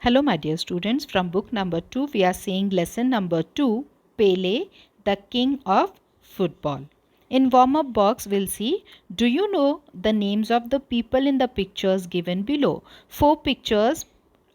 Hello, my dear students. From book number 2, we are seeing lesson number 2, Pele, the king of football. In warm-up box, we'll see, do you know the names of the people in the pictures given below? 4 pictures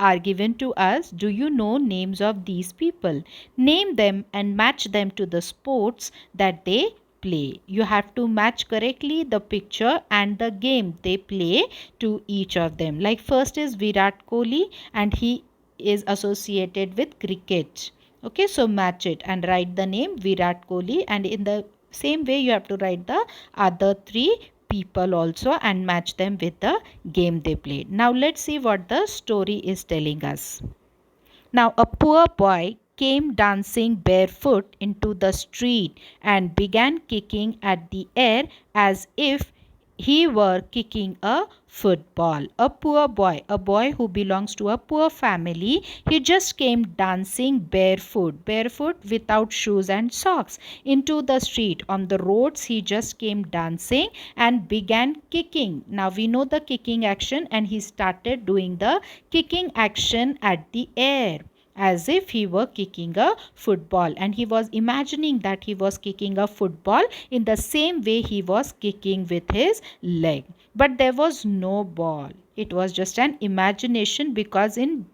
are given to us. Do you know names of these people? Name them and match them to the sports that they play. You have to match correctly the picture and the game they play to each of them. Like first is Virat Kohli and he is associated with cricket. Okay, so match it and write the name Virat Kohli, and in the same way you have to write the other 3 people also and match them with the game they played. Now let's see what the story is telling us. Now a poor boy came dancing barefoot into the street and began kicking at the air as if he were kicking a football. A poor boy, a boy who belongs to a poor family, he just came dancing barefoot without shoes and socks into the street. On the roads, he just came dancing and began kicking. Now we know the kicking action, and he started doing the kicking action at the air as if he were kicking a football, and he was imagining that he was kicking a football in the same way he was kicking with his leg. But there was no ball. It was just an imagination, because in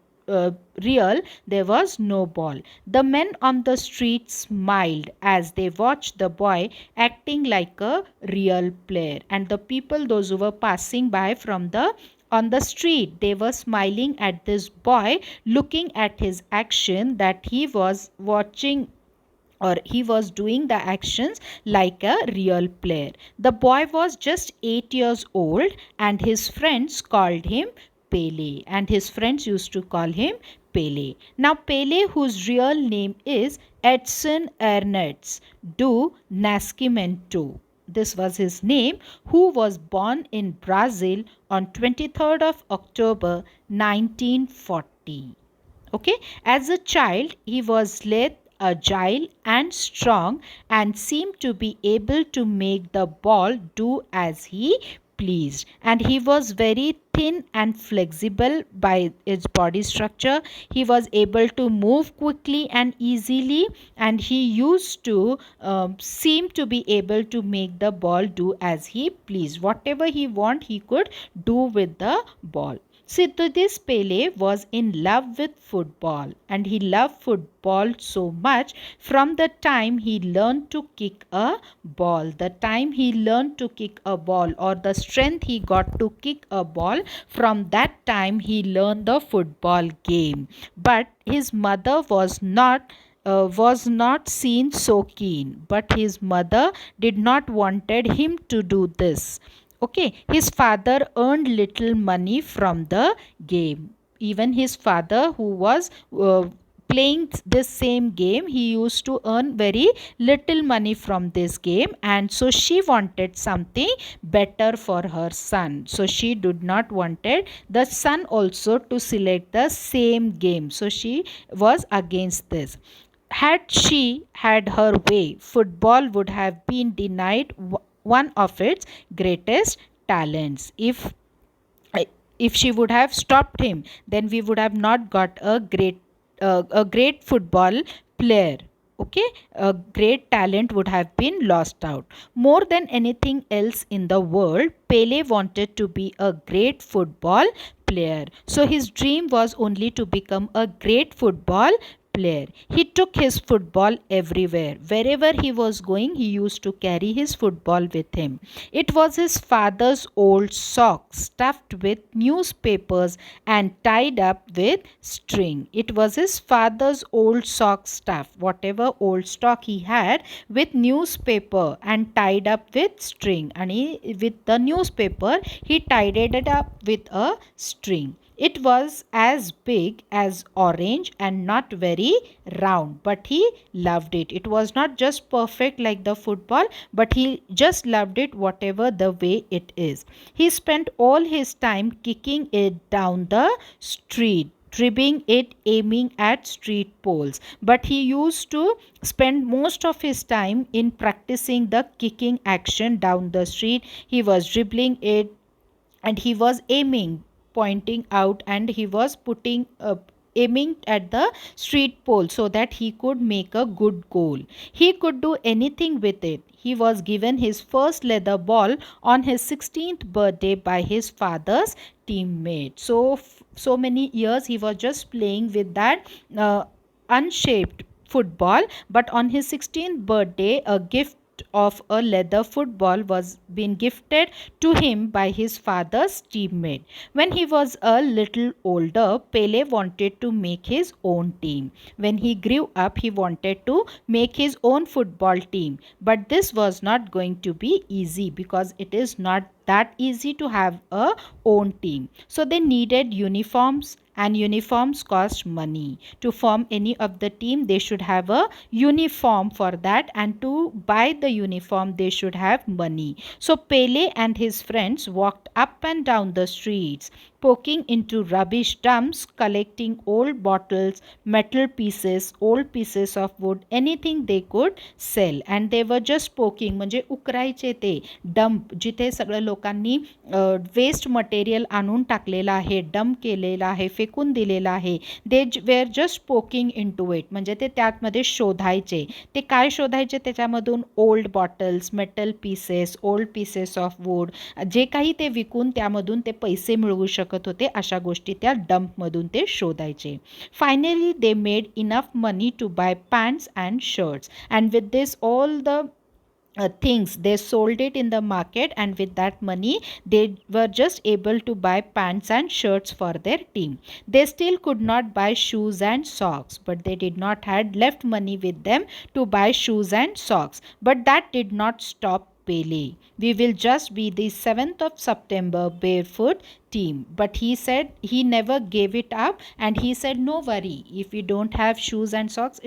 real there was no ball. The men on the street smiled as they watched the boy acting like a real player, and the people, those who were passing by from the on the street, they were smiling at this boy, looking at his action, that he was watching or he was doing the actions like a real player. The boy was just 8 years old, and his friends called him Pele, and his friends used to call him Pele. Now Pele, whose real name is Edson Ernest do Nascimento, this was his name, who was born in Brazil on 23rd of October 1940. Okay, as a child he was lithe, agile and strong, and seemed to be able to make the ball do as he pleased. And he was very thin and flexible by its body structure. He was able to move quickly and easily, and he used to seem to be able to make the ball do as he pleased. Whatever he want, he could do with the ball. This Pele was in love with football, and he loved football so much from the time he learned to kick a ball. The time he learned to kick a ball, or the strength he got to kick a ball, from that time he learned the football game. But his mother was not seen so keen, but his mother did not wanted him to do this. Okay, his father earned little money from the game. Even his father, who was playing this same game, he used to earn very little money from this game, and so she wanted something better for her son. So she did not wanted the son also to select the same game. So she was against this. Had she had her way, football would have been denied one of its greatest talents. If she would have stopped him, then we would have not got a great football player. Okay, a great talent would have been lost out. More than anything else in the world, Pele wanted to be a great football player. So his dream was only to become a great football player. He took his football everywhere. Wherever he was going, he used to carry his football with him. It was his father's old sock stuffed with newspapers and tied up with string. It was his father's old sock stuff, whatever old stock he had, with newspaper and tied up with string. And with the newspaper, he tied it up with a string. It was as big as orange and not very round, but he loved it. It was not just perfect like the football, but he just loved it whatever the way it is. He spent all his time kicking it down the street, dribbling it, aiming at street poles. But he used to spend most of his time in practicing the kicking action down the street. He was dribbling it, and he was aiming, pointing out, and he was aiming at the street pole so that he could make a good goal. He could do anything with it. He was given his first leather ball on his 16th birthday by his father's teammate. So many years he was just playing with that unshaped football, but on his 16th birthday a gift of a leather football was been gifted to him by his father's teammate. When he was a little older, Pele wanted to make his own team. When he grew up, he wanted to make his own football team. But this was not going to be easy because it is not that easy to have a own team. So they needed uniforms, and uniforms cost money. To form any of the team, they should have a uniform for that, and to buy the uniform they should have money. So Pele and his friends walked up and down the streets, poking into rubbish dumps, collecting old bottles, metal pieces, old pieces of wood, anything they could sell. And they were just poking, म्हणजे उकरायचे ते dump जिथे सगळं लोकांनी waste material आणून टाकलेलं आहे, dump केलेलं आहे, फेकून दिलेलं आहे. They were just poking into it, म्हणजे ते त्यातमध्ये शोधायचे. ते काय शोधायचे त्याच्यामधून? Old bottles, metal pieces, old pieces of wood, जे काही ते विकून त्यामधून ते पैसे मिळवू शकत होते अशा गोष्टी त्या डंपमधून ते शोधायचे. Finally they made enough money to buy pants and shirts, and with this all the things they sold it in the market, and with that money they were just able to buy pants and shirts for their team. They still could not buy shoes and socks, but they did not had left money with them to buy shoes and socks. But that did not stop Pele. We will just be the 7th of September barefoot team. But he said he never gave it up, and he said, no worry, if we don't have shoes and socks,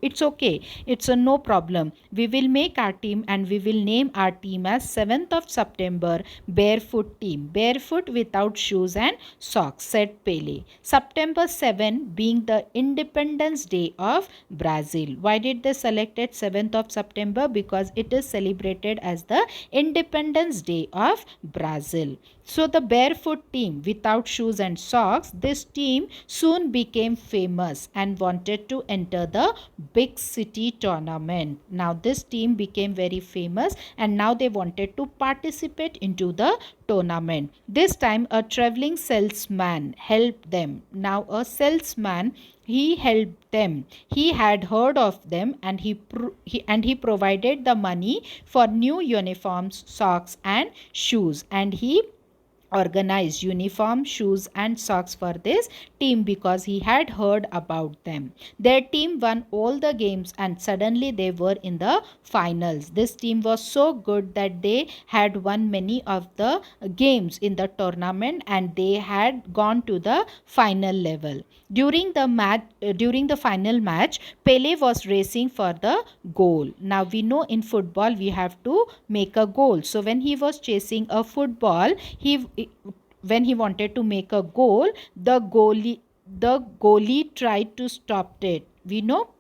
it's okay, it's a no problem. We will make our team, and we will name our team as 7th of September barefoot team. Barefoot without shoes and socks, said Pele. September 7 being the Independence Day of Brazil. Why did they select it 7th of September? Because it is celebrated as the Independence Day of Brazil. So the barefoot team without shoes and socks, this team soon became famous and wanted to enter the big city tournament. Now this team became very famous, and now they wanted to participate into the tournament. This time a traveling salesman helped them. Now a salesman, he helped them. He had heard of them, and he provided the money for new uniforms, socks and shoes, and he organized uniform, shoes and socks for this team because he had heard about them. Their team won all the games, and suddenly they were in the finals. This team was so good that they had won many of the games in the tournament, and they had gone to the final level. During the final match, Pele was racing for the goal. Now we know in football we have to make a goal. So when he was chasing a football, when he wanted to make a goal, the goalie tried to stop it. We know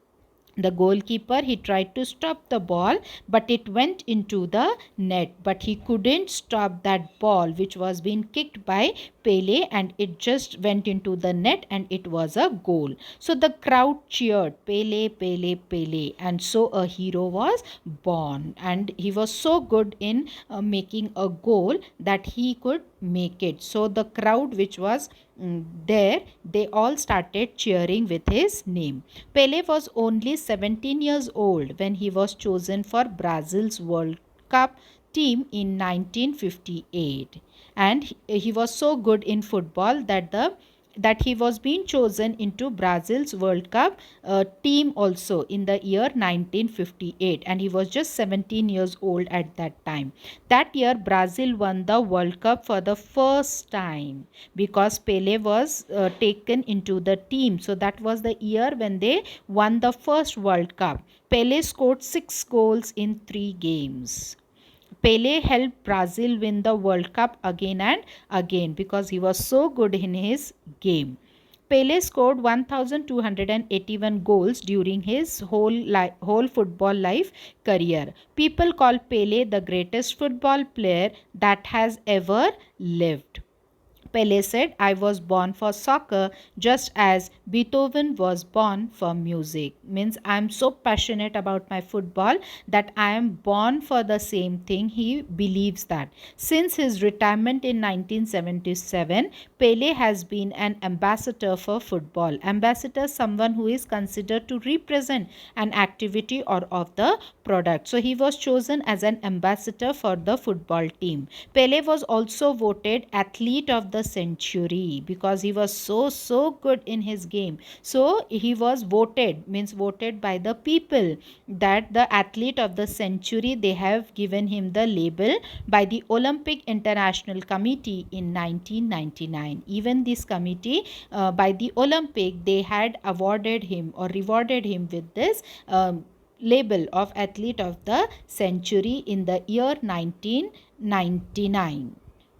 the goalkeeper, he tried to stop the ball, but it went into the net. But he couldn't stop that ball which was being kicked by Pele, and it just went into the net, and it was a goal. So the crowd cheered, Pele, Pele, Pele, and so a hero was born. And he was so good in making a goal that he could make it. So the crowd which was there, they all started cheering with his name. Pele was only 17 years old when he was chosen for Brazil's World Cup team in 1958, and he was so good in football that he was being chosen into Brazil's World Cup team also in the year 1958, and he was just 17 years old at that time. That year Brazil won the World Cup for the first time because Pele was taken into the team. So that was the year when they won the first World Cup. Pele scored 6 goals in 3 games. Pele helped Brazil win the World Cup again and again because he was so good in his game. Pele scored 1281 goals during his whole football life career. People call Pele the greatest football player that has ever lived. Pele said, I was born for soccer just as Beethoven was born for music. Means I am so passionate about my football that I am born for the same thing. He believes that. Since his retirement in 1977, Pele has been an ambassador for football. Ambassador, someone who is considered to represent an activity or of the product. So he was chosen as an ambassador for the football team. Pele was also voted athlete of the century because he was so good in his game. So he was voted, means voted by the people, that the athlete of the century. They have given him the label by the Olympic International Committee in 1999. Even this committee, by the Olympic, they had awarded him or rewarded him with this label of athlete of the century in the year 1999.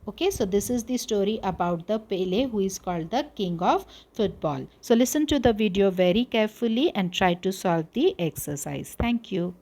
Okay, so this is the story about the Pele, who is called the king of football. So listen to the video very carefully and try to solve the exercise. Thank you.